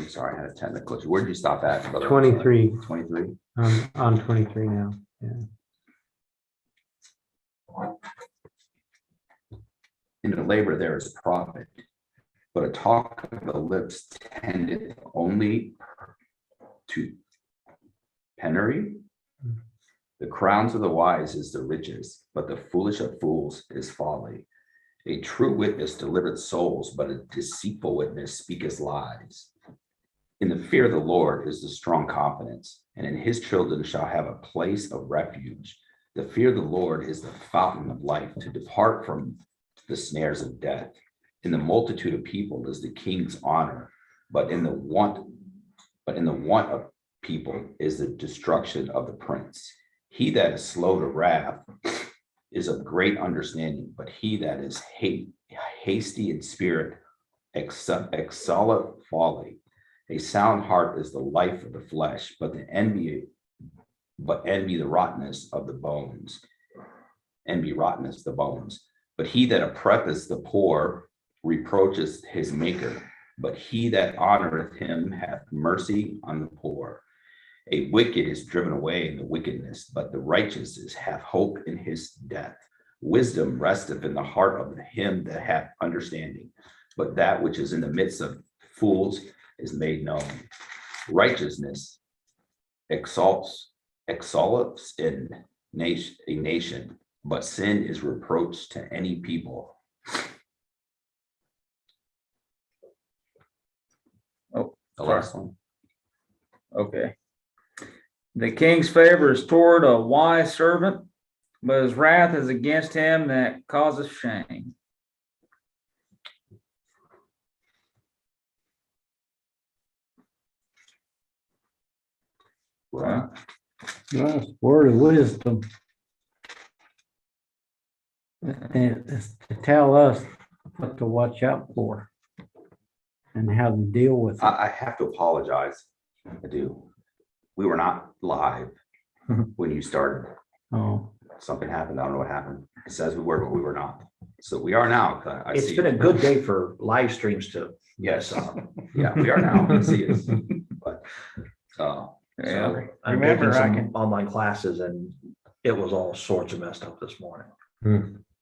I'm sorry, I had a technical issue. Where did you stop at? 23. 23. On 23 now. Yeah. In the labor there is profit, but a talk of the lips tendeth only to penury. The crowns of the wise is the riches, but the foolish of fools is folly. A true witness delivereth souls, but a deceitful witness speaketh lies. In the fear of the Lord is the strong confidence, and in his children shall have a place of refuge. The fear of the Lord is the fountain of life, to depart from the snares of death. In the multitude of people is the king's honor, but in the want of people is the destruction of the prince. He that is slow to wrath is of great understanding, but he that is hasty in spirit excelleth folly. A sound heart is the life of the flesh, but envy the rottenness of the bones. Envy rottenness the bones. But he that oppresseth the poor reproacheth his maker, but he that honoreth him hath mercy on the poor. A wicked is driven away in the wickedness, but the righteous hath hope in his death. Wisdom resteth in the heart of him that hath understanding, but that which is in the midst of fools is made known. Righteousness exalts in a nation, but sin is reproach to any people. Oh, The last one. okay. The king's favor is toward a wise servant, but his wrath is against him that causeth shame. Well, Well, word of wisdom. And it's to tell us what to watch out for and how to deal with it. I have to apologize. I do. We were not live when you started. Oh, Something happened. I don't know what happened. It says we were, but we were not. So we are now. I It's see been it. a good day for live streams too. Yes. Yeah, we are now. I see it. But, Yeah. so, I'm Remember, taking I some can- online classes and it was all sorts of messed up this morning.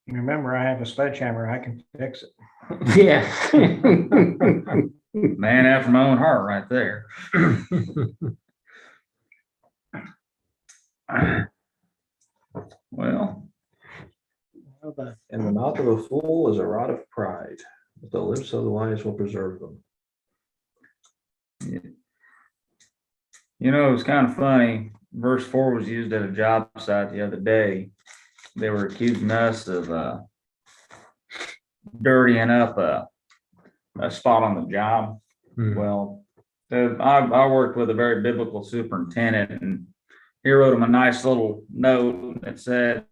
Remember, I have a sledgehammer. I can fix it. yeah. Man after my own heart right there. Well, And the mouth of a fool is a rod of pride, but the lips of the wise will preserve them. you know, it was kind of funny. Verse 4 was used at a job site the other day. They were accusing us of dirtying up a spot on the job. Well, I worked with a very biblical superintendent, and he wrote him a nice little note that said,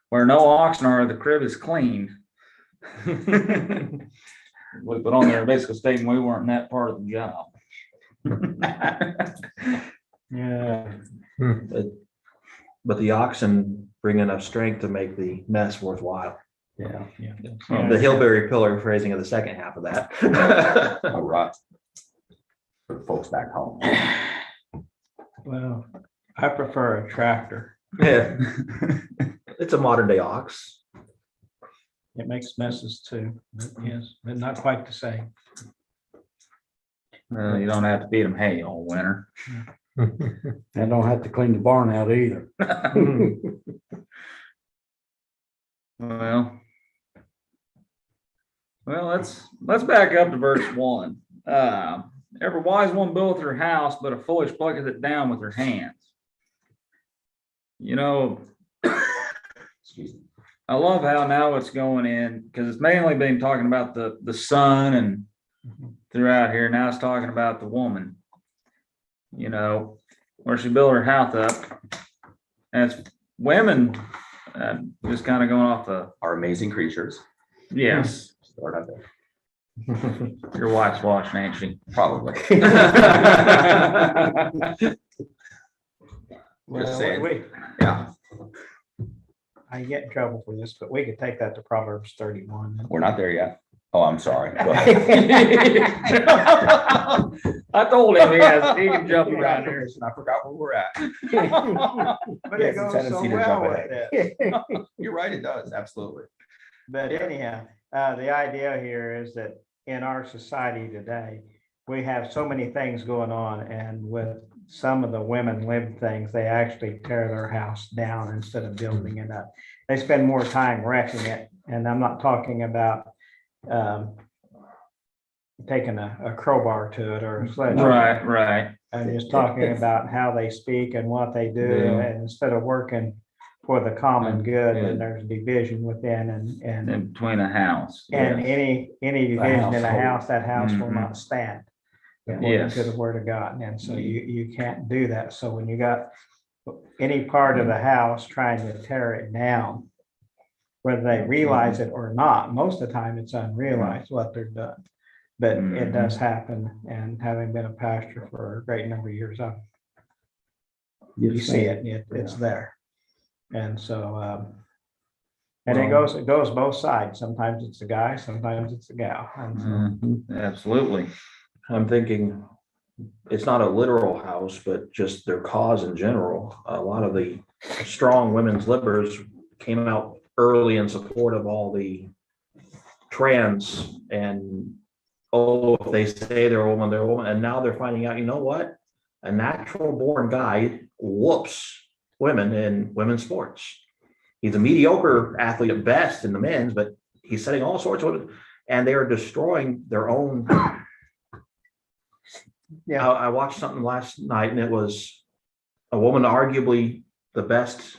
"Where no oxen are, the crib is cleaned." We put on there basically stating we weren't that part of the job. Yeah. But the oxen bring enough strength to make the mess worthwhile. Yeah. The hillbilly pillar phrasing of the second half of that. all right. For the folks back home. Well, I prefer a tractor. Yeah. It's a modern day ox. It makes messes too. But yes, but not quite the same. You don't have to feed them hay all winter. I don't have to clean the barn out either. Well, let's back up to verse 1. Every wise one buildeth her house, but a foolish plucketh it down with her hands. You know, Excuse me. I love how now it's going in, because it's mainly been talking about the son and throughout here. Now it's talking about the woman, you know, where she built her house up. And it's women, just kind of going off the, Are amazing creatures. yes, Start out there. your wife's watching, ain't she? Probably. Well, saying. we, Yeah, I get in trouble for this, but we could take that to Proverbs 31. we're not there yet. Oh, I'm sorry. Go ahead. I told him he can jump around here. I forgot where we're at. But He it has a goes so tendency to well jump with ahead. it. You're right, it does, absolutely. But anyhow, the idea here is that in our society today, we have so many things going on, and with some of the women live things, they actually tear their house down instead of building it up. They spend more time wrecking it, and I'm not talking about taking a crowbar to it or a sledgehammer. Right. I'm just talking about how they speak and what they do, Yeah. and instead of working for the common good, Good. then there's division within, and In between a house. and yes. any division in a household. house, that house will Mhm. not stand. According Yes. to the word of God, and so you can't do that. So when you got any part of the house trying to tear it down, whether they realize it or not, most of the time it's unrealized what they're doing. But it does happen, and having been a pastor for a great number of years, you see it, it's there. And so, and it goes both sides. Sometimes it's the guy, sometimes it's the gal. And so, Absolutely. I'm thinking it's not a literal house, but just their cause in general. A lot of the strong women's livers came out early in support of all the trans and, oh, if they say they're a woman, they're a woman. And now they're finding out, you know what? A natural born guy whoops women in women's sports. He's a mediocre athlete at best in the men's, but he's setting all sorts of women, and they are destroying their own. Yeah. I watched something last night, and it was a woman, arguably the best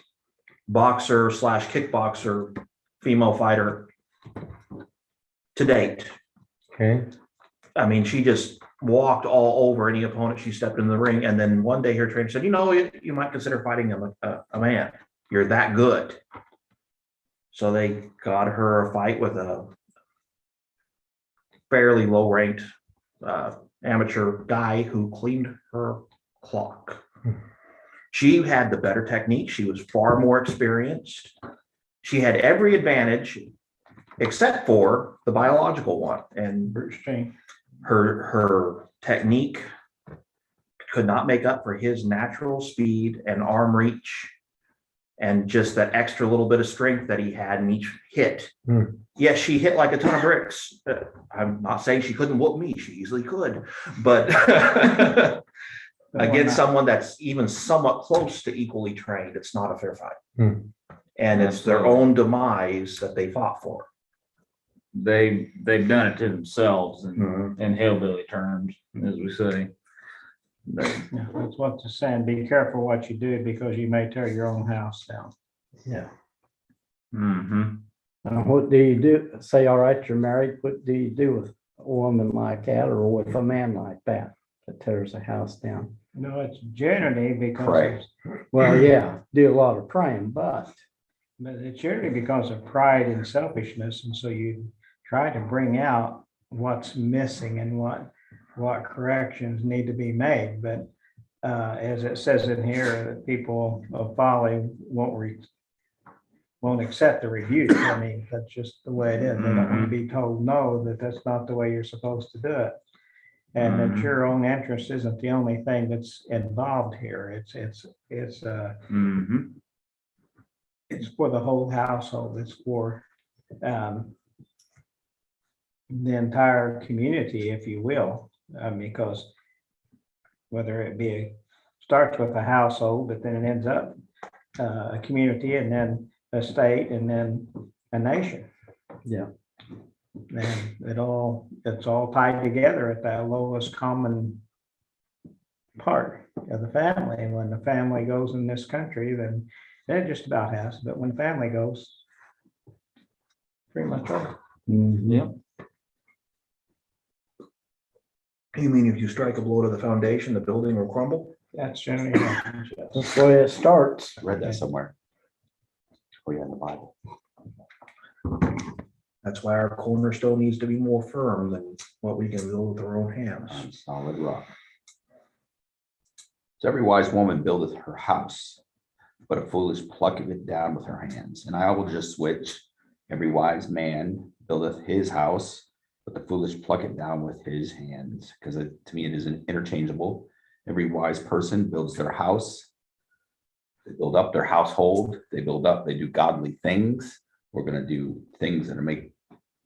boxer / kickboxer, female fighter to date. Okay. I mean, she just walked all over any opponent she stepped in the ring. And then one day her trainer said, you know, you might consider fighting a man. You're that good. So they got her a fight with a fairly low ranked amateur guy who cleaned her clock. She had the better technique. She was far more experienced. She had every advantage except for the biological one. And her technique could not make up for his natural speed and arm reach and just that extra little bit of strength that he had in each hit. Yes, she hit like a ton of bricks. I'm not saying she couldn't whoop me. She easily could. But against someone that's even somewhat close to equally trained, it's not a fair fight. And it's their own demise that they fought for. They've done it to themselves in hillbilly terms, as we say. yeah, that's what they're saying. Be careful what you do, because you may tear your own house down. Yeah. Mm-hmm. What do you do? Say, all right, you're married. What do you do with a woman like that, or with a man like that tears a house down? No, it's generally because, Pray. Well, yeah, do a lot of praying, but it's generally because of pride and selfishness. And so you try to bring out what's missing and what corrections need to be made. But as it says in here, that people of folly won't accept the rebuke. I mean, that's just the way it is. They don't want to be told no, that's not the way you're supposed to do it. And that your own interest isn't the only thing that's involved here. It's for the whole household. It's for the entire community, if you will, because whether it be starts with a household, but then it ends up a community, and then a state, and then a nation. yeah. And it's all tied together at that lowest common part of the family. And when the family goes in this country, then it just about has, but when family goes, pretty much over. Yep. You mean if you strike a blow to the foundation, the building will crumble? That's generally what happens, yes. That's the way it starts. I read that somewhere. Oh, yeah, in the Bible. That's why our cornerstone needs to be more firm than what we can build with our own hands. On solid rock. So every wise woman buildeth her house, but a foolish plucketh it down with her hands. And I will just switch. Every wise man buildeth his house, but the foolish pluck it down with his hands, because to me it is interchangeable. Every wise person builds their house. They build up their household. They do godly things. We're going to do things that make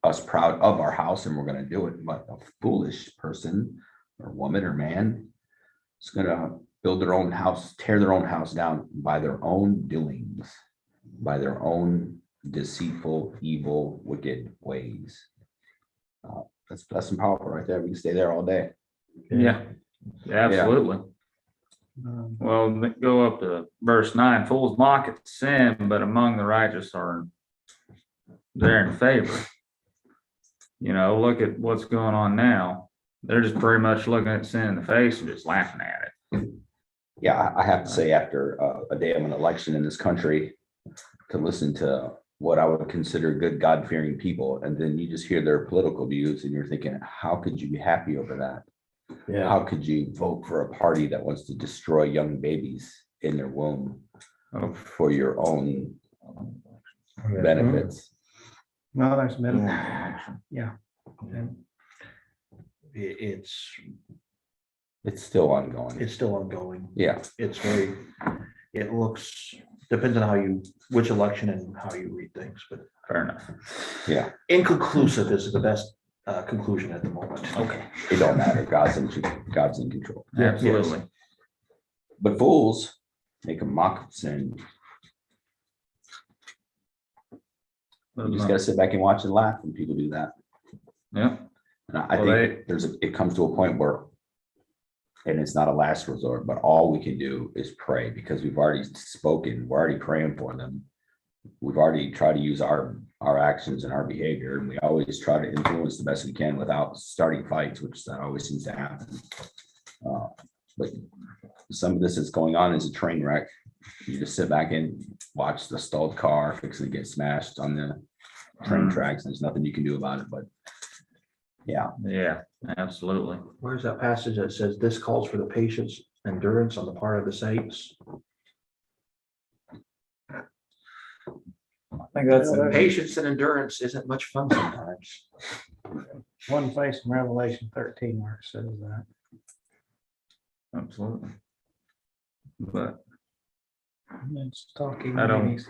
us proud of our house, and we're going to do it. But a foolish person or woman or man is going to build their own house, tear their own house down by their own doings, by their own deceitful, evil, wicked ways. That's some powerful right there. We can stay there all day. Yeah, absolutely. Well, go up to verse 9. Fools mock at sin, but among the righteous they're in favor. You know, look at what's going on now. They're just pretty much looking at sin in the face and just laughing at it. Yeah, I have to say, after a day of an election in this country, to listen to what I would consider good God-fearing people, and then you just hear their political views and you're thinking, how could you be happy over that? Yeah. How could you vote for a party that wants to destroy young babies in their womb for your own benefits? No, there's middle. Yeah. And It's Still ongoing. it's still ongoing. Yeah, It looks, depends on which election and how you read things, but Fair enough. yeah. inconclusive is the best conclusion at the moment. Okay. It don't matter. God's in control. Absolutely. But fools make a mock of sin. You just gotta sit back and watch and laugh when people do that. Yeah. And I Well, think it comes to a point where, and it's not a last resort, but all we can do is pray, because we've already spoken, we're already praying for them. We've already tried to use our actions and our behavior, and we always try to influence the best we can without starting fights, which that always seems to happen. But some of this that's going on is a train wreck. You just sit back and watch the stalled car fixing to get smashed on the train tracks, and there's nothing you can do about it. But yeah, Absolutely. Where's that passage that says this calls for the patience, endurance on the part of the saints? I think that's Yeah, Patience and endurance isn't much fun sometimes. one place in Revelation 13 where it says that. Absolutely. But It's talking. I don't-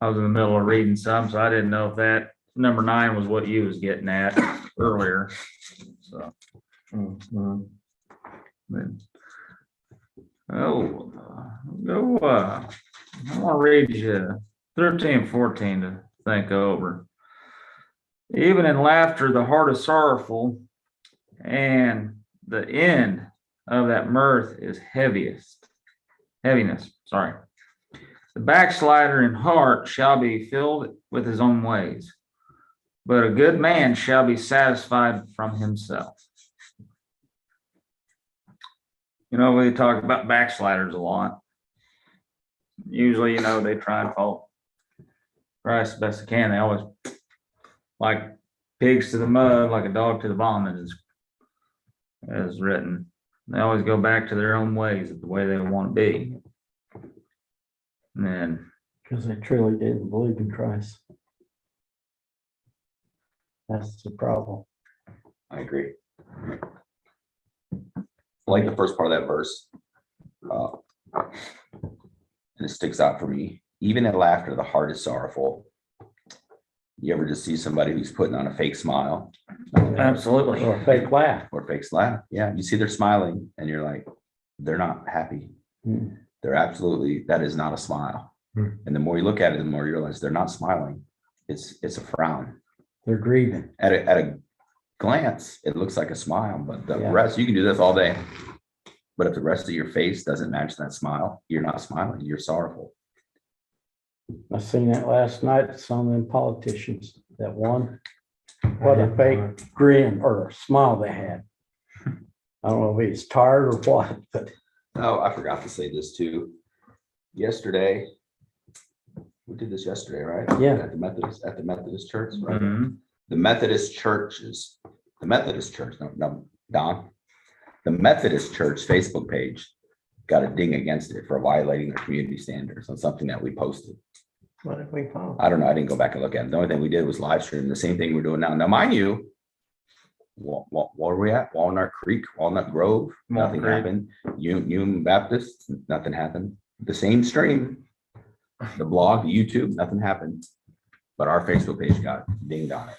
I was in the middle of reading some, so I didn't know if that number 9 was what you was getting at earlier. So, Mhm. then, I want to read you 13, 14 to think over. Even in laughter, the heart is sorrowful, and the end of that mirth is heaviness. Sorry. The backslider in heart shall be filled with his own ways, but a good man shall be satisfied from himself. You know, we talk about backsliders a lot. Usually, you know, they try and follow Christ the best they can. They always, like pigs to the mud, like a dog to the vomit, as written. They always go back to their own ways, the way they want to be. And then, Because they truly didn't believe in Christ. That's the problem. I agree. I like the first part of that verse. And it sticks out for me. Even in laughter, the heart is sorrowful. You ever just see somebody who's putting on a fake smile absolutely. Or a fake laugh. or fake laugh? Yeah, you see they're smiling and you're like, they're not happy. Hmm. They're absolutely, that is not a smile. And the more you look at it, the more you realize they're not smiling. It's a frown. They're grieving. At a glance, it looks like a smile, but the Yeah. rest, you can do this all day. But if the rest of your face doesn't match that smile, you're not smiling, you're sorrowful. I seen that last night, some of them politicians, that one, what a fake grin or smile they had. I don't know if he's tired or what, but Oh, I forgot to say this too. Yesterday, we did this yesterday, right? Yeah. At the Methodist church, right? Mhm. The Methodist church, no, Don. The Methodist church Facebook page got a ding against it for violating their community standards on something that we posted. What have we found? I don't know. I didn't go back and look at it. The only thing we did was live stream the same thing we're doing now. Now, mind you, where are we at? Walnut Creek, Walnut Grove, Walnut nothing Creek. happened. Union Baptist, nothing happened. The same stream, the blog, YouTube, nothing happened. But our Facebook page got dinged on it.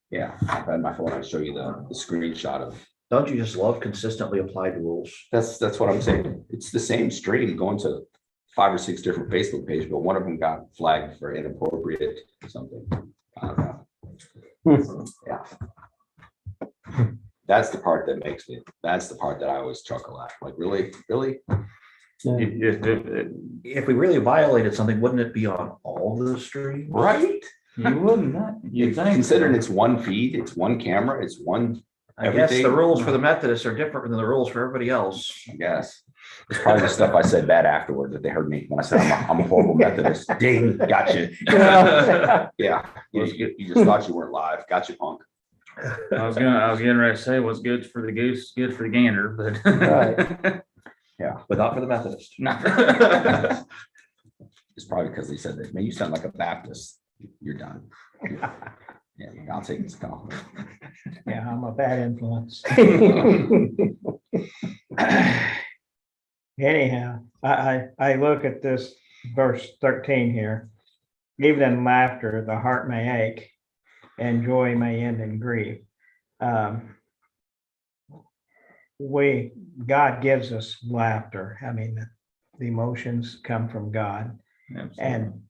Yeah, I had my phone. I'll show you the screenshot of. Don't you just love consistently applied rules? That's what I'm saying. It's the same stream going to 5 or 6 different Facebook pages, but one of them got flagged for inappropriate something. I don't know. Yeah. That's the part that makes me, that's the part that I always chuckle at. Like, really? Yeah. If we really violated something, wouldn't it be on all the streams? Right? You wouldn't, you think? Considering it's one feed, it's one camera, it's one, I guess the everything. rules for the Methodists are different than the rules for everybody else. I guess. It's probably the stuff I said bad afterward that they heard me when I said I'm a horrible Methodist. Ding, gotcha. Yeah, you just thought you weren't live. Gotcha, punk. I was getting ready to say what's good for the goose, good for the gander, but. Right. But not for the Methodist. It's probably because they said that, man, you sound like a Baptist. You're done. Yeah, I'll take this call. Yeah, I'm a bad influence. Anyhow, I look at this verse 13 here. Even in laughter, the heart may ache, and joy may end in grief. God gives us laughter. I mean, the emotions come from God. And,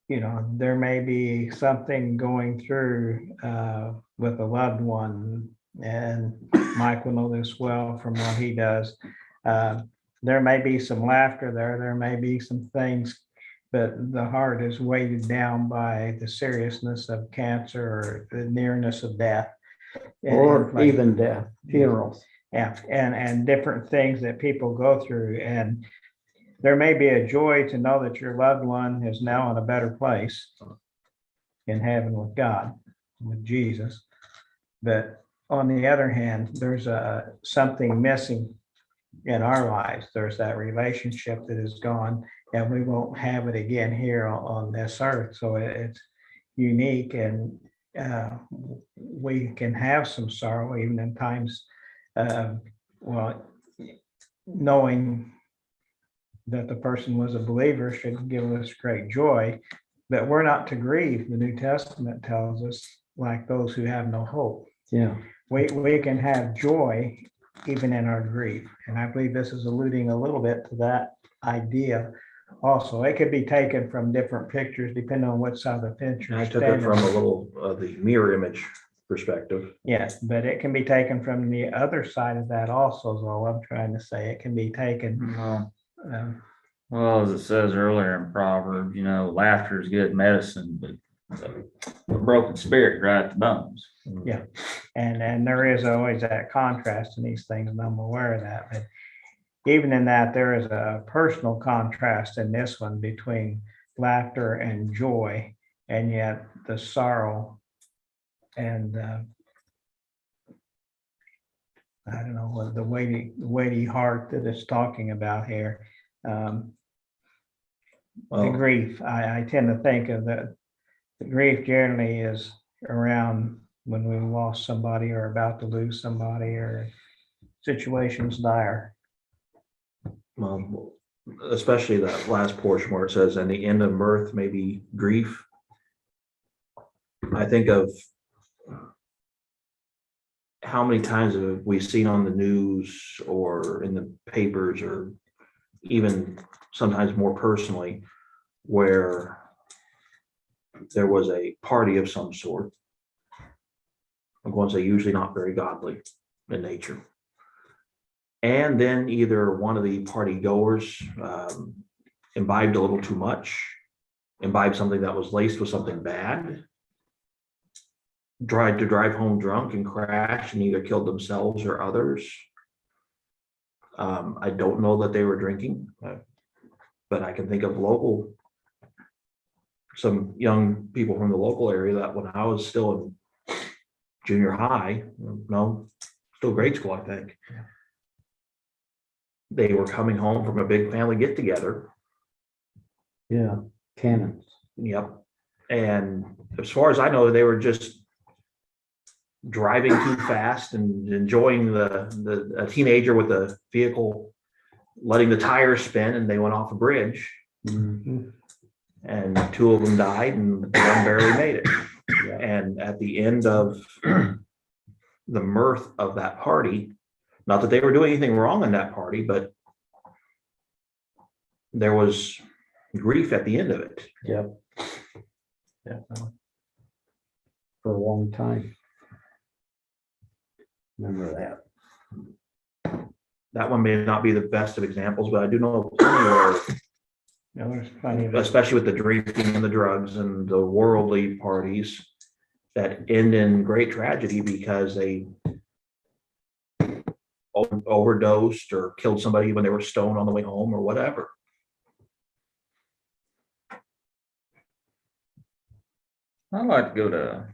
you know, there may be something going through with a loved one, and Mike will know this well from what he does. There may be some laughter there may be some things, but the heart is weighted down by the seriousness of cancer or the nearness of death. Or even death, funerals. Yeah, and different things that people go through. And there may be a joy to know that your loved one is now in a better place in heaven with God, with Jesus. But on the other hand, there's something missing in our lives. There's that relationship that is gone, and we won't have it again here on this earth. So it's unique, and we can have some sorrow even in times, well, knowing that the person was a believer should give us great joy, but we're not to grieve. The New Testament tells us, like those who have no hope. Yeah. We can have joy even in our grief. And I believe this is alluding a little bit to that idea also. It could be taken from different pictures depending on which side of the picture. I took it from a little, the mirror image perspective. Yes, but it can be taken from the other side of that also, is all I'm trying to say. It can be taken. Well, as it says earlier in Proverbs, you know, laughter is good medicine, but a broken spirit dries the bones. Yeah. And there is always that contrast in these things, and I'm aware of that. But even in that, there is a personal contrast in this one between laughter and joy, and yet the sorrow and I don't know what the weighty heart that it's talking about here. The grief. I tend to think of the grief generally is around when we lost somebody or about to lose somebody or situations dire. Well, especially that last portion where it says, and the end of mirth may be grief. I think of how many times have we seen on the news or in the papers, or even sometimes more personally, where there was a party of some sort. I'm going to say usually not very godly in nature. And then either one of the party goers imbibed a little too much, imbibed something that was laced with something bad, tried to drive home drunk and crash and either killed themselves or others. I don't know that they were drinking, but I can think of some young people from the local area that when I was still in junior high, still grade school, I think. They were coming home from a big family get together. Yeah. Cannons. Yep. And as far as I know, they were just driving too fast and enjoying a teenager with a vehicle, letting the tires spin, and they went off a bridge, Mhm. and two of them died and one barely made it. Yeah. And at the end of the mirth of that party, not that they were doing anything wrong in that party, but there was grief at the end of it. Yep, for a long time. Remember that. That one may not be the best of examples, but I do know plenty where, There's plenty of. especially with the drinking and the drugs and the worldly parties, that end in great tragedy because they overdosed or killed somebody when they were stoned on the way home or whatever. I'd like to go to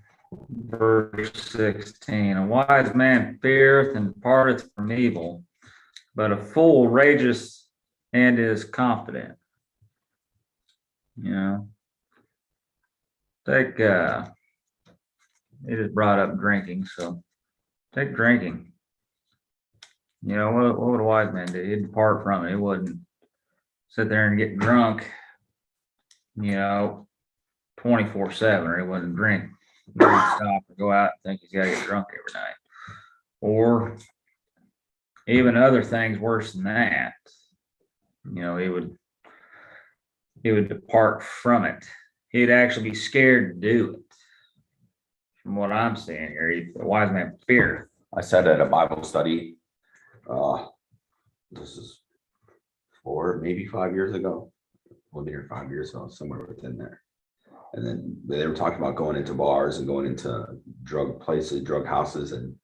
verse 16. A wise man feareth and departeth from evil, but a fool rageth and is confident. You know, take it just brought up drinking, so take drinking. You know, what would a wise man do? He'd depart from it. He wouldn't sit there and get drunk, you know, 24/7, or he wouldn't drink stop or go out and think he's got to get drunk every night. Or even other things worse than that. You know, he would depart from it. He'd actually be scared to do it. From what I'm seeing here, the wise man fear. I said at a Bible study, this is 4, maybe 5 years ago, well, near 5 years ago, somewhere within there. And then they were talking about going into bars and going into drug places, drug houses, and,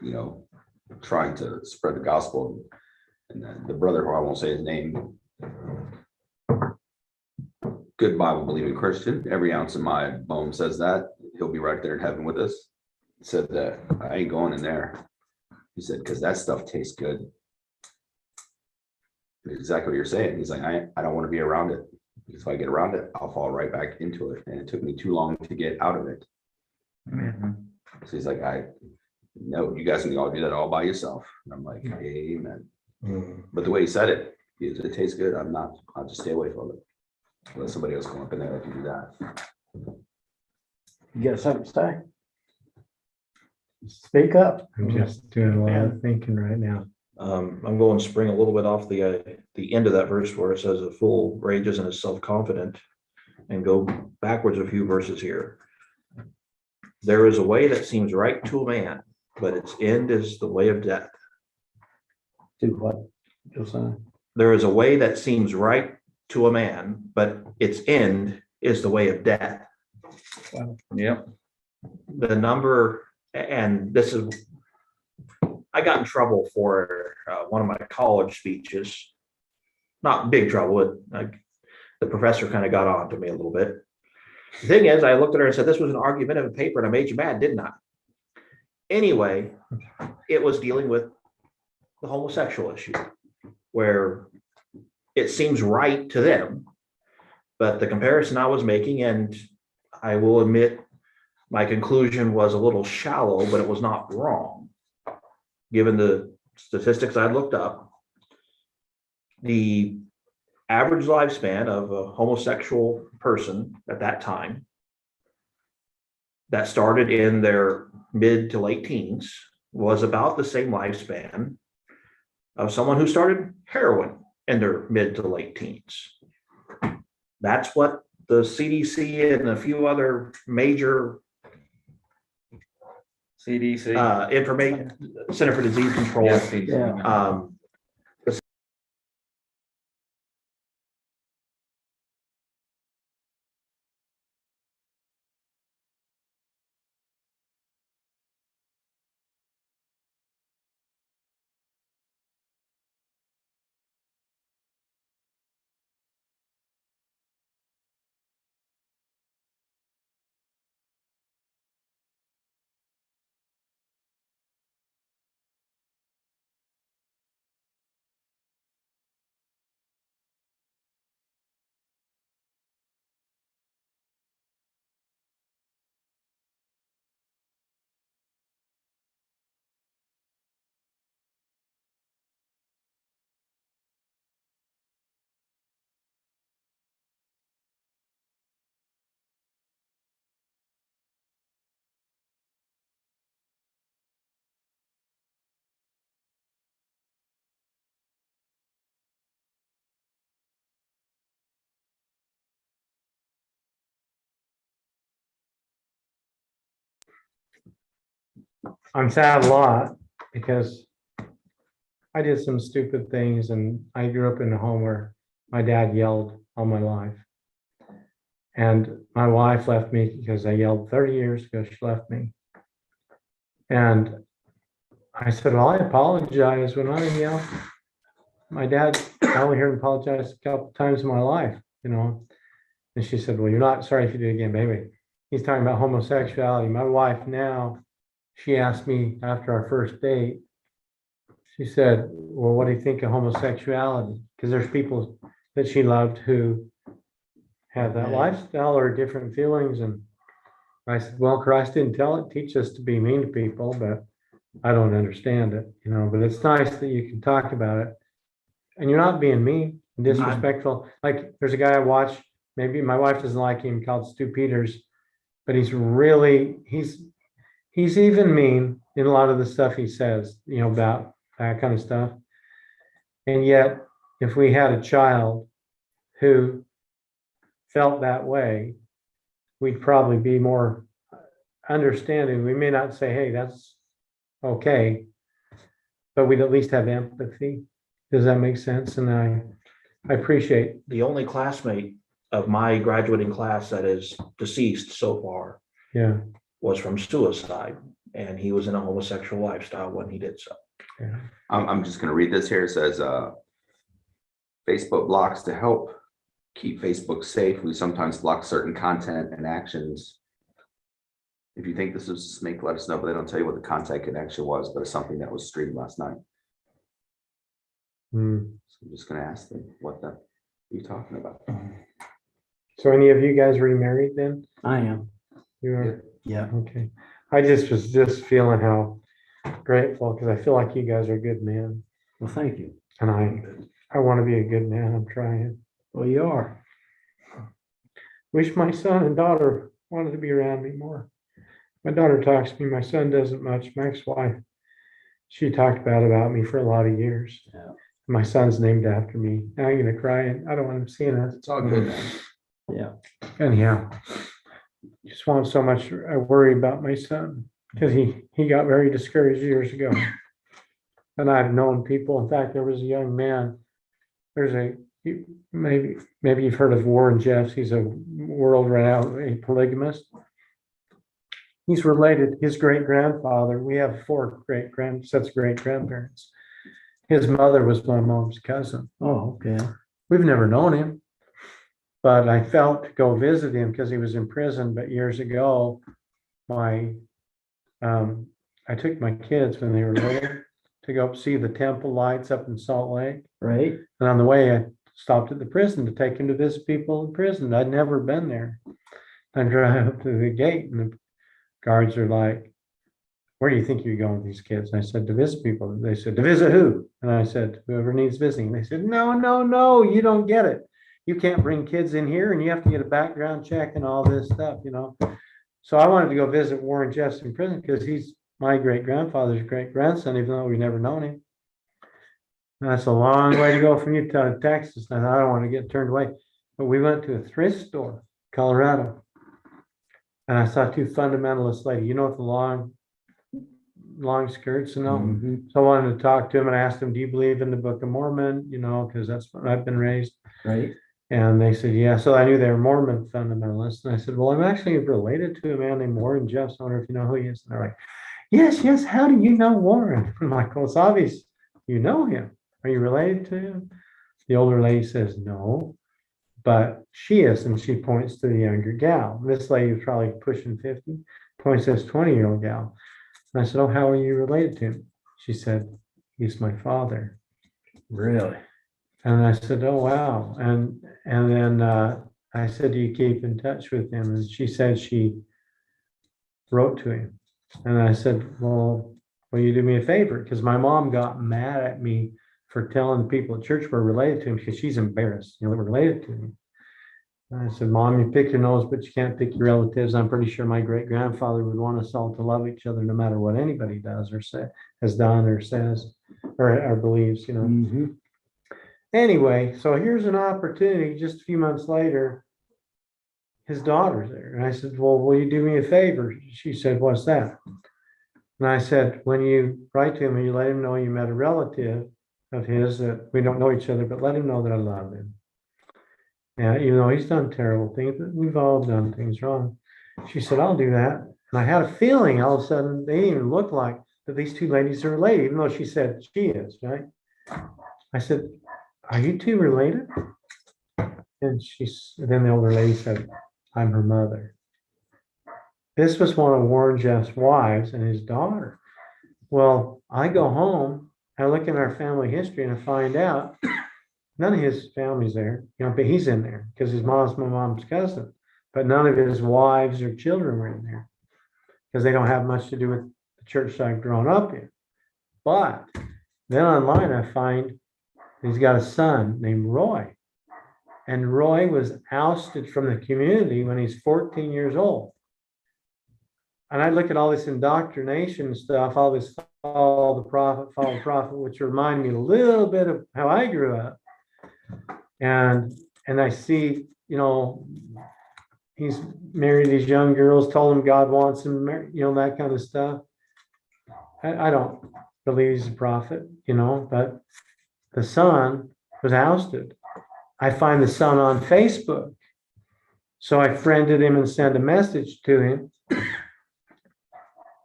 you know, trying to spread the gospel. And then the brother, who I won't say his name, good Bible believing Christian, every ounce of my bone says that he'll be right there in heaven with us. Said that I ain't going in there. He said, because that stuff tastes good. Exactly what you're saying. He's like, I don't want to be around it. Because if I get around it, I'll fall right back into it. And it took me too long to get out of it. So he's like, no, you guys can all do that all by yourself. And I'm like, amen. But the way he said it, it tastes good. I'll just stay away from it. Let somebody else come up in there if you do that. You got something to say? Speak up. I'm just doing a lot of thinking right now. I'm going to spring a little bit off the end of that verse where it says a fool rages and is self-confident, and go backwards a few verses here. There is a way that seems right to a man, but its end is the way of death. Do what, Josiah? There is a way that seems right to a man, but its end is the way of death. Yep. The number, and this is, I got in trouble for one of my college speeches. Not big trouble, but the professor kind of got on to me a little bit. The thing is, I looked at her and said, this was an argumentative paper and I made you mad, didn't I? Anyway, it was dealing with the homosexual issue, where it seems right to them, but the comparison I was making, and I will admit my conclusion was a little shallow, but it was not wrong. Given the statistics I looked up, the average lifespan of a homosexual person at that time that started in their mid to late teens was about the same lifespan of someone who started heroin in their mid to late teens. That's what the CDC and a few other major CDC. information, Center for Disease Control, Yeah, CDC. Yeah. I'm sad a lot because I did some stupid things and I grew up in a home where my dad yelled all my life. And my wife left me because I yelled 30 years ago. She left me. And I said, well, I apologize when I yell. My dad, I only heard him apologize a couple times in my life, you know. And she said, well, you're not sorry if you do it again, baby. He's talking about homosexuality. My wife now, she asked me after our first date, she said, well, what do you think of homosexuality? Because there's people that she loved who have that lifestyle or different feelings. And I said, well, Christ didn't teach us to be mean to people, but I don't understand it, you know, but it's nice that you can talk about it. And you're not being mean and disrespectful. Like there's a guy I watch, maybe my wife doesn't like him, called Stu Peters, but he's even mean in a lot of the stuff he says, you know, about that kind of stuff. And yet, if we had a child who felt that way, we'd probably be more understanding. We may not say, hey, that's okay, but we'd at least have empathy. Does that make sense? And I appreciate. The only classmate of my graduating class that is deceased so far Yeah. was from suicide, and he was in a homosexual lifestyle when he did so. Yeah. I'm just gonna read this here. It says, Facebook blocks to help keep Facebook safe. We sometimes block certain content and actions. If you think this is a snake, let us know, but they don't tell you what the content connection was, but it's something that was streamed last night. Hmm. So I'm just gonna ask them what the, you talking about? So any of you guys remarried then? I am. You are? Yeah. Okay. I just was just feeling how grateful because I feel like you guys are good men. Well, thank you. And I want to be a good man. I'm trying. Well, you are. Wish my son and daughter wanted to be around me more. My daughter talks to me. My son doesn't much. My ex-wife, she talked about me for a lot of years. Yeah. My son's named after me. Now I'm gonna cry and I don't want him seeing it. It's all good, man. Yeah. Anyhow, just want so much. I worry about my son because he got very discouraged years ago. And I've known people. In fact, there was a young man. Maybe you've heard of Warren Jeffs. He's a world-renowned polygamist. He's related. His great-grandfather. We have 4 sets of great-grandparents. His mother was my mom's cousin. Oh, okay. We've never known him, but I felt to go visit him because he was in prison. But years ago, I took my kids when they were little to go see the temple lights up in Salt Lake. Right. And on the way, I stopped at the prison to take him to visit people in prison. I'd never been there. I drive up to the gate and the guards are like, where do you think you're going with these kids? And I said, to visit people. They said, to visit who? And I said, whoever needs visiting. They said, no, you don't get it. You can't bring kids in here and you have to get a background check and all this stuff, you know? So I wanted to go visit Warren Jeffs in prison because he's my great-grandfather's great-grandson, even though we've never known him. And that's a long way to go from Utah to Texas. And I don't want to get turned away. But we went to a thrift store, Colorado. And I saw 2 fundamentalist ladies, you know, with the long skirts and all. Mhm. So I wanted to talk to him and I asked him, do you believe in the Book of Mormon? You know, because that's what I've been raised. Right. And they said, yeah. So I knew they were Mormon fundamentalists. And I said, well, I'm actually related to a man named Warren Jeffs. I wonder if you know who he is. And they're like, yes. How do you know Warren? I'm like, well, it's obvious you know him. Are you related to him? The older lady says, no, but she is. And she points to the younger gal. This lady was probably pushing 50, points to this 20-year-old gal. And I said, oh, how are you related to him? She said, he's my father. Really? And I said, oh, wow. And then I said, do you keep in touch with him? And she said she wrote to him. And I said, well, will you do me a favor? Because my mom got mad at me for telling the people at church we're related to him because she's embarrassed, you know, we're related to him. And I said, Mom, you pick your nose, but you can't pick your relatives. I'm pretty sure my great-grandfather would want us all to love each other no matter what anybody does or has done or says or believes, you know. Mm-hmm. Anyway, so here's an opportunity. Just a few months later, his daughter's there. And I said, well, will you do me a favor? She said, what's that? And I said, when you write to him, you let him know you met a relative of his that we don't know each other, but let him know that I love him. And even though he's done terrible things, but we've all done things wrong. She said, I'll do that. And I had a feeling all of a sudden they didn't even look like that these two ladies are related, even though she said she is, right? I said, are you two related? And then the older lady said, I'm her mother. This was one of Warren Jeff's wives and his daughter. Well, I go home, I look in our family history and I find out none of his family's there, but he's in there because his mom's my mom's cousin, but none of his wives or children were in there because they don't have much to do with the church I've grown up in. But then online I find he's got a son named Roy. And Roy was ousted from the community when he's 14 years old. And I look at all this indoctrination stuff, all this follow the prophet, which remind me a little bit of how I grew up. And I see, he's married these young girls, told him God wants him, that kind of stuff. I don't believe he's a prophet, but the son was ousted. I find the son on Facebook. So I friended him and sent a message to him.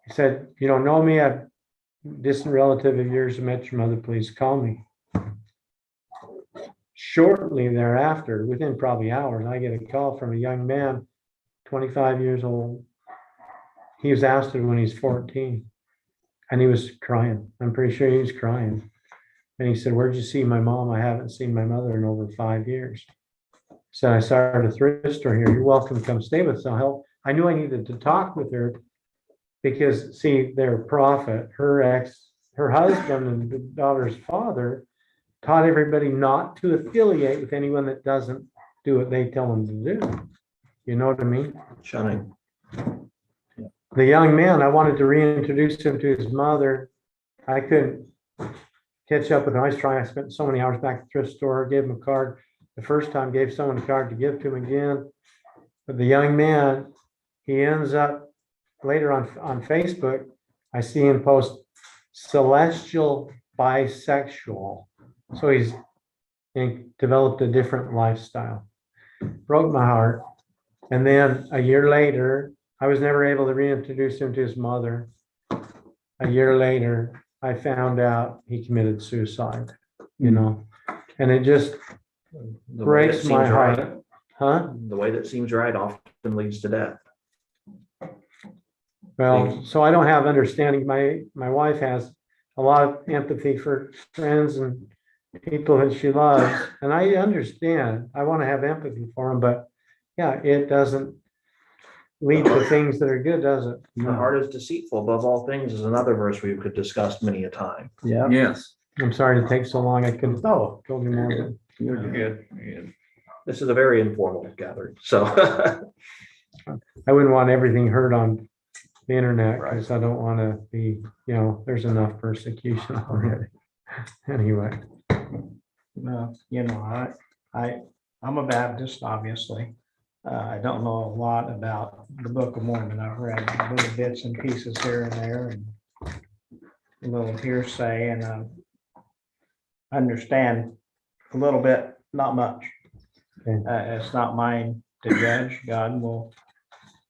He said, you don't know me, I'm a distant relative of yours who met your mother, please call me. Shortly thereafter, within probably hours, I get a call from a young man, 25 years old. He was ousted when he's 14 and he was crying. I'm pretty sure he was crying. And he said, where'd you see my mom? I haven't seen my mother in over 5 years. So I started a thrift store here. You're welcome to come stay with us. I'll help. I knew I needed to talk with her because, see, their prophet, her husband and the daughter's father taught everybody not to affiliate with anyone that doesn't do what they tell them to do. You know what I mean? Shunning. The young man, I wanted to reintroduce him to his mother. I couldn't catch up with him. I spent so many hours back at the thrift store, gave him a card. The first time, gave someone a card to give to him again. But the young man, he ends up later on Facebook, I see him post celestial bisexual. So he's developed a different lifestyle. Broke my heart. And then a year later, I was never able to reintroduce him to his mother. A year later, I found out he committed suicide, and it just The way that breaks my seems heart. right, Huh? the way that seems right often leads to death. Well, so I don't have understanding. My wife has a lot of empathy for friends and people that she loves. And I understand. I want to have empathy for them, but yeah, it doesn't lead to things that are good, does it? The heart is deceitful above all things is another verse we could discuss many a time. Yeah. Yes. I'm sorry to take so long. I couldn't told you more. You're good. You're good. This is a very informal gathering, so. I wouldn't want everything heard on the internet because I don't want to be, there's enough persecution already. Anyway. No, I'm a Baptist, obviously. I don't know a lot about the Book of Mormon. I've read little bits and pieces here and there and a little hearsay and understand a little bit, not much. Okay. It's not mine to judge. God will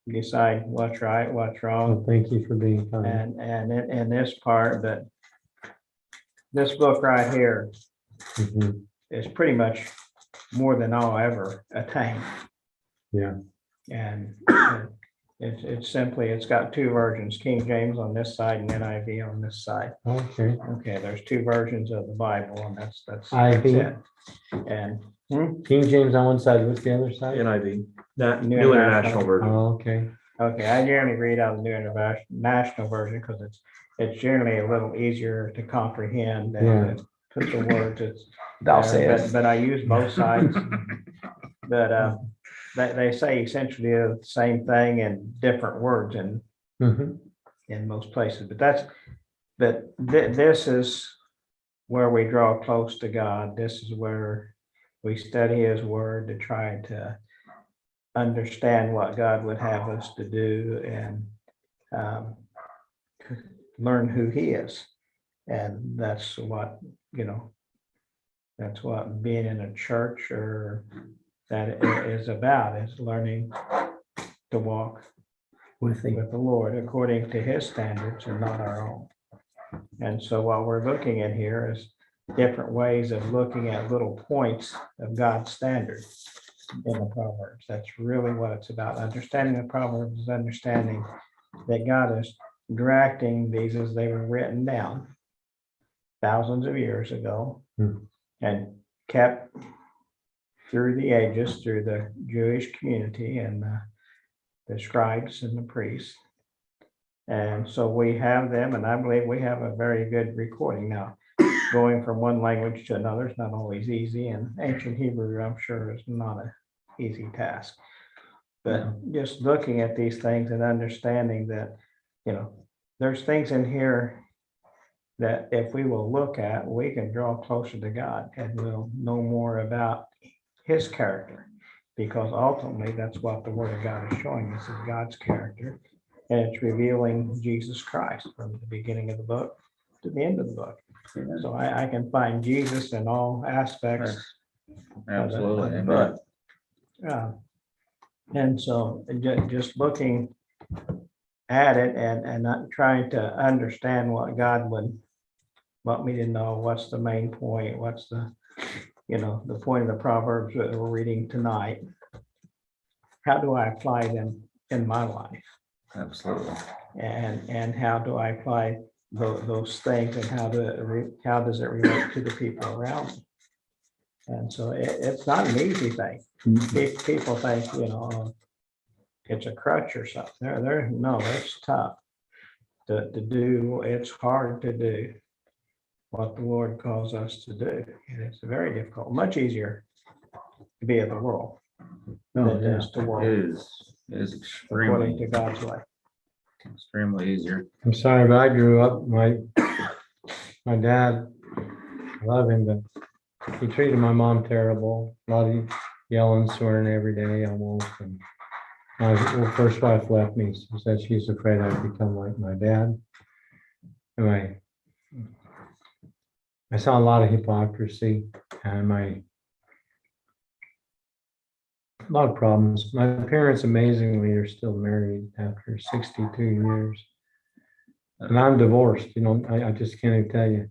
decide what's right, what's wrong. Well, thank you for being kind. And in this part, but this book right here Mhm. is pretty much more than I'll ever attain. Yeah. And it's got two versions, King James on this side and NIV on this side. Okay. Okay, there's two versions of the Bible and that's IV. it. And King James on one side, what's the other side? NIV, that New New International. International Version. Oh, okay. okay, I generally read out the New International Version because it's generally a little easier to comprehend and to put the words. But I use both sides. But they say essentially the same thing in different words Mhm. in most places. But this is where we draw close to God. This is where we study His Word to try to understand what God would have us to do. And learn who he is. And that's what, that's what being in a church or that is about, is learning to walk with the, with the Lord according to his standards and not our own. And so what we're looking at here is different ways of looking at little points of God's standards in the Proverbs. That's really what it's about. Understanding the Proverbs is understanding that God is directing these as they were written down thousands of years ago and kept through the ages, through the Jewish community and the scribes and the priests. And so we have them, and I believe we have a very good recording. Now, going from one language to another is not always easy, and ancient Hebrew, I'm sure, is not an easy task. But just looking at these things and understanding that, there's things in here that if we will look at, we can draw closer to God and we'll know more about his character. Because ultimately, that's what the Word of God is showing us, is God's character. And it's revealing Jesus Christ from the beginning of the book to the end of the book. So I can find Jesus in all aspects. Absolutely. of the Amen. book. And so just looking at it and not trying to understand what God would want me to know, what's the main point, what's the point of the Proverbs that we're reading tonight. How do I apply them in my life? Absolutely. And how do I apply those things, and how does it relate to the people around me? And so it's not an easy thing. People think, it's a crutch or something. No, it's tough to do. It's hard to do what the Lord calls us to do. And it's very difficult, much easier to be of the world than it is to walk It is according extremely, to God's way. extremely easier. I'm sorry, but I grew up, my dad, I love him, but he treated my mom terrible. A lot of yelling, swearing every day almost. And my first wife left me. She said she's afraid I'd become like my dad. And I saw a lot of hypocrisy and a lot of problems. My parents amazingly are still married after 62 years. And I'm divorced, I just can't even tell you